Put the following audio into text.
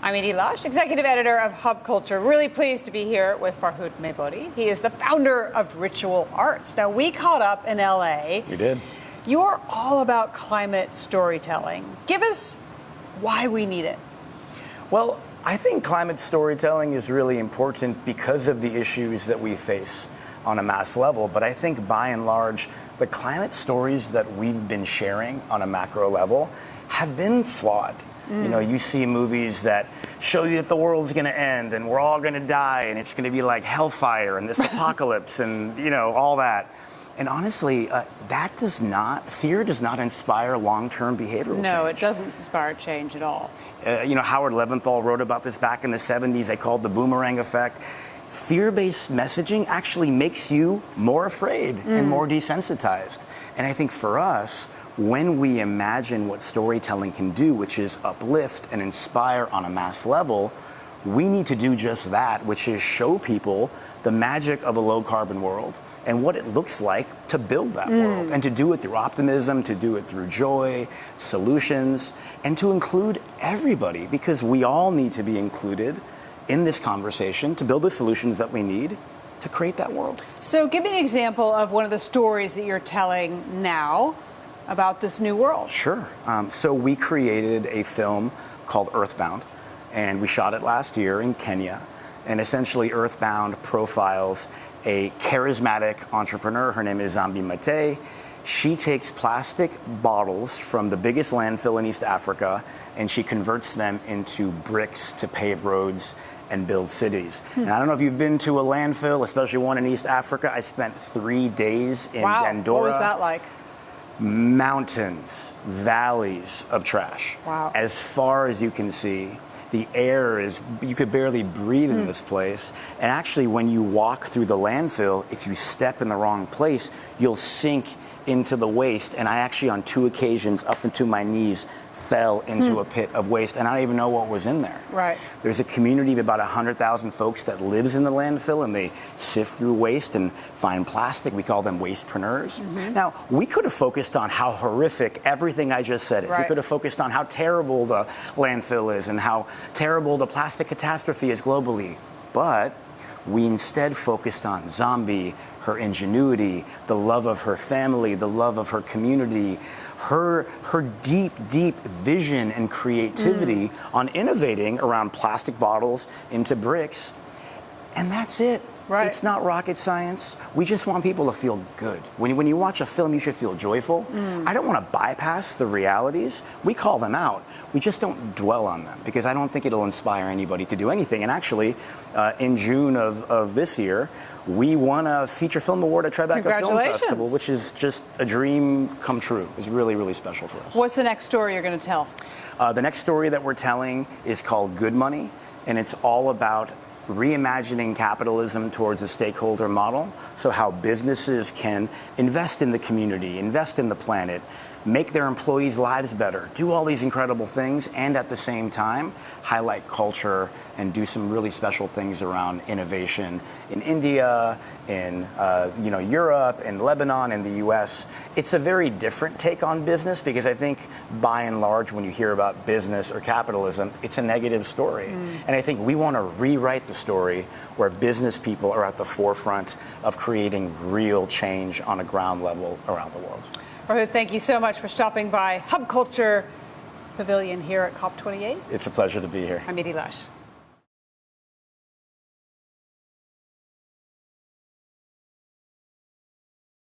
I'm Edie, executive editor of Hub Culture. Really pleased to be here with Farhoud Meybodi. He is the founder of Ritual Arts. Now, we caught up in LA. You did. You're all about climate storytelling. Give us why we need it. Well, I think climate storytelling is really important because of the issues that we face on a mass level. But I think by and large, the climate stories that we've been sharing on a macro level have been flawed. You know, you see movies that show you that the world's going to end and we're all going to die and it's going to be like hellfire and this apocalypse and, you know, all that. And honestly, fear does not inspire long-term behavioral change. No, it doesn't inspire change at all. You know, Howard Leventhal wrote about this back in the 70s. They called it the boomerang effect. Fear-based messaging actually makes you more afraid and more desensitized. And I think for us, when we imagine what storytelling can do, which is uplift and inspire on a mass level, we need to do just that, which is show people the magic of a low-carbon world and what it looks like to build that world, and to do it through optimism, to do it through joy, solutions, and to include everybody, because we all need to be included in this conversation to build the solutions that we need to create that world. So give me an example of one of the stories that you're telling now about this new world. Sure. So we created a film called Earthbound, and we shot it last year in Kenya. And essentially, Earthbound profiles a charismatic entrepreneur. Her name is Nzambi Matee. She takes plastic bottles from the biggest landfill in East Africa, and she converts them into bricks to pave roads and build cities. And I don't know if you've been to a landfill, especially one in East Africa. I spent 3 days in Dandora. What was that like? Mountains, valleys of trash. Wow. As far as you can see. The air is, you could barely breathe in this place. And actually, when you walk through the landfill, if you step in the wrong place, you'll sink into the waste. And I actually, on 2 occasions, up into my knees, fell into a pit of waste, and I don't even know what was in there. Right. There's a community of about 100,000 folks that lives in the landfill, and they sift through waste and find plastic. We call them wastepreneurs. Now, we could have focused on how horrific everything I just said is. Right. We could have focused on how terrible the landfill is and how terrible the plastic catastrophe is globally. But we instead focused on Nzambi, her ingenuity, the love of her family, the love of her community, her deep, deep vision and creativity on innovating around plastic bottles into bricks. And that's it. Right. It's not rocket science. We just want people to feel good. When you watch a film, you should feel joyful. I don't want to bypass the realities. We call them out. We just don't dwell on them, because I don't think it'll inspire anybody to do anything. And actually, in June of this year, we won a feature film award at Tribeca Film Festival, which is just a dream come true. It's really, really special for us. What's the next story you're going to tell? The next story that we're telling is called Good Money, and it's all about reimagining capitalism towards a stakeholder model. So how businesses can invest in the community, invest in the planet, make their employees' lives better, do all these incredible things, and at the same time, highlight culture and do some really special things around innovation in India, in Europe, in Lebanon, in the US. It's a very different take on business, because I think by and large, when you hear about business or capitalism, it's a negative story. And I think we want to rewrite the story where business people are at the forefront of creating real change on a ground level around the world. Farhoud, thank you so much for stopping by Hub Culture Pavilion here at COP28. It's a pleasure to be here. I'm Edie.